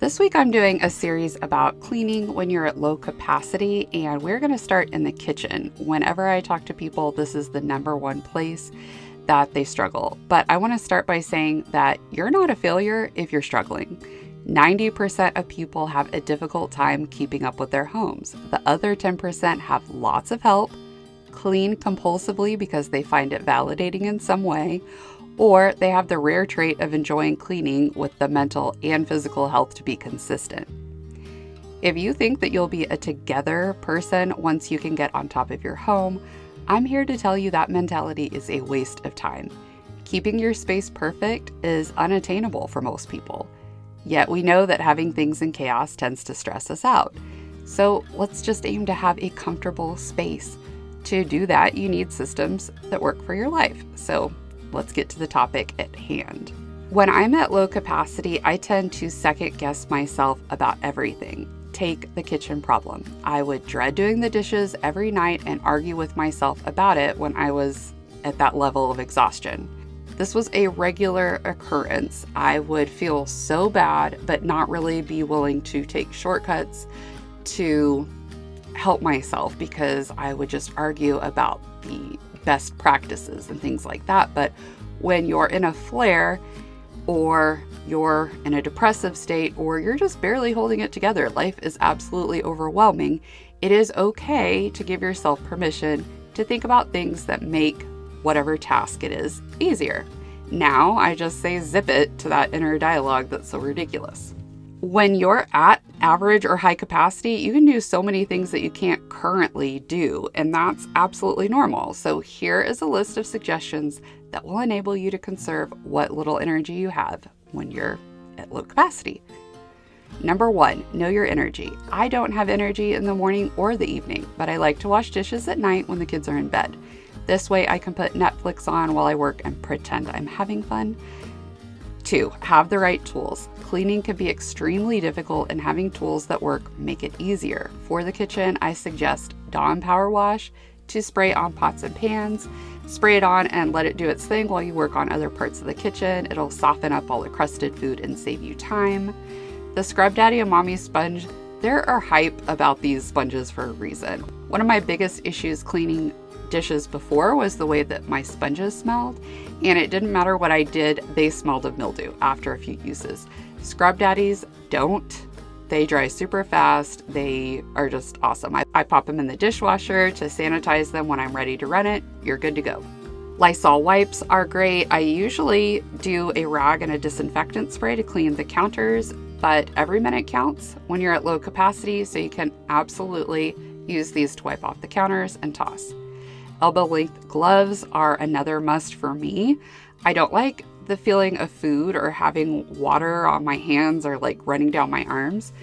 This week I'm doing a series about cleaning when you're at low capacity, and we're going to start in the kitchen. Whenever I talk to people, this is the number one place that they struggle. But I want to start by saying that you're not a failure if you're struggling. 90% of people have a difficult time keeping up with their homes. The other 10% have lots of help, clean compulsively because they find it validating in some way, or they have the rare trait of enjoying cleaning with the mental and physical health to be consistent. If you think that you'll be a together person once you can get on top of your home, I'm here to tell you that mentality is a waste of time. Keeping your space perfect is unattainable for most people. Yet we know that having things in chaos tends to stress us out. So let's just aim to have a comfortable space. To do that, you need systems that work for your life. So let's get to the topic at hand. When I'm at low capacity, I tend to second guess myself about everything. Take the kitchen problem. I would dread doing the dishes every night and argue with myself about it when I was at that level of exhaustion. This was a regular occurrence. I would feel so bad, but not really be willing to take shortcuts to help myself because I would just argue about the best practices and things like that. But when you're in a flare, or you're in a depressive state, or you're just barely holding it together, life is absolutely overwhelming, it is okay to give yourself permission to think about things that make whatever task it is easier. Now I just say zip it to that inner dialogue that's so ridiculous. When you're at average or high capacity, you can do so many things that you can't currently do, and that's absolutely normal. So here is a list of suggestions that will enable you to conserve what little energy you have when you're at low capacity. Number 1, know your energy. I don't have energy in the morning or the evening, but I like to wash dishes at night when the kids are in bed. This way I can put Netflix on while I work and pretend I'm having fun. 2, have the right tools. Cleaning can be extremely difficult, and having tools that work make it easier. For the kitchen, I suggest Dawn Power Wash to spray on pots and pans. Spray it on and let it do its thing while you work on other parts of the kitchen. It'll soften up all the crusted food and save you time. The Scrub Daddy and Mommy sponge, there are hype about these sponges for a reason. One of my biggest issues cleaning dishes before was the way that my sponges smelled, and it didn't matter what I did, they smelled of mildew after a few uses. Scrub Daddies don't. They dry super fast. They are just awesome. I pop them in the dishwasher to sanitize them when I'm ready to run it. You're good to go. Lysol wipes are great. I usually do a rag and a disinfectant spray to clean the counters, but every minute counts when you're at low capacity, so you can absolutely use these to wipe off the counters and toss. Elbow length gloves are another must for me. I don't like the feeling of food or having water on my hands or like running down my arms.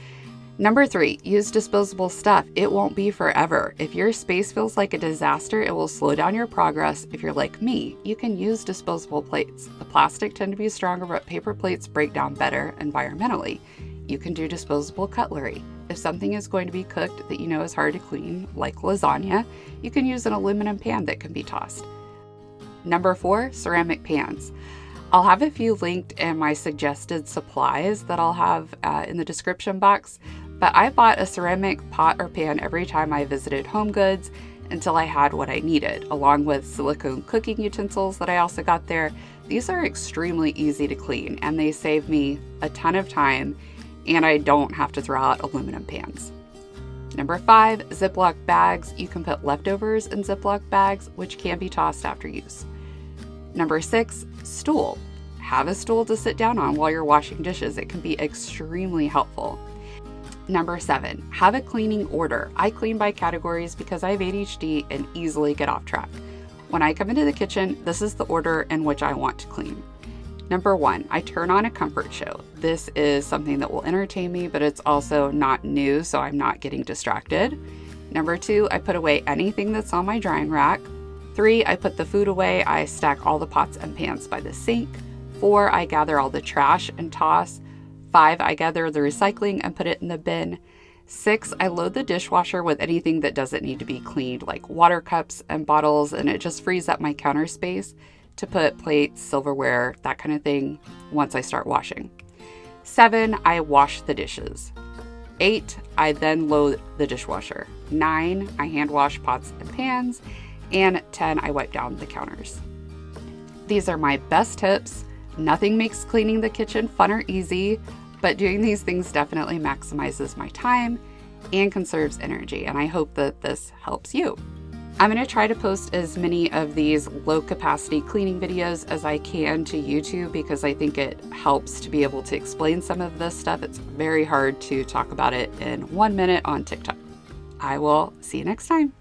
Number 3, use disposable stuff. It won't be forever. If your space feels like a disaster, it will slow down your progress. If you're like me, you can use disposable plates. The plastic tend to be stronger, but paper plates break down better environmentally. You can do disposable cutlery. If something is going to be cooked that you know is hard to clean, like lasagna, you can use an aluminum pan that can be tossed. Number 4, ceramic pans. I'll have a few linked in my suggested supplies that I'll have in the description box, but I bought a ceramic pot or pan every time I visited Home Goods until I had what I needed, along with silicone cooking utensils that I also got there. These are extremely easy to clean, and they save me a ton of time, and I don't have to throw out aluminum pans. Number 5, Ziploc bags. You can put leftovers in Ziploc bags, which can be tossed after use. Number 6, stool. Have a stool to sit down on while you're washing dishes. It can be extremely helpful. Number 7, have a cleaning order. I clean by categories because I have ADHD and easily get off track. When I come into the kitchen, this is the order in which I want to clean. Number 1, I turn on a comfort show. This is something that will entertain me, but it's also not new, so I'm not getting distracted. Number 2, I put away anything that's on my drying rack. 3, I put the food away. I stack all the pots and pans by the sink. 4, I gather all the trash and toss. 5, I gather the recycling and put it in the bin. 6, I load the dishwasher with anything that doesn't need to be cleaned, like water cups and bottles, and it just frees up my counter space to put plates, silverware, that kind of thing once I start washing. 7, I wash the dishes. 8, I then load the dishwasher. 9, I hand wash pots and pans. And 10, I wipe down the counters. These are my best tips. Nothing makes cleaning the kitchen fun or easy, but doing these things definitely maximizes my time and conserves energy, and I hope that this helps you. I'm going to try to post as many of these low capacity cleaning videos as I can to YouTube because I think it helps to be able to explain some of this stuff. It's very hard to talk about it in 1 minute on TikTok. I will see you next time.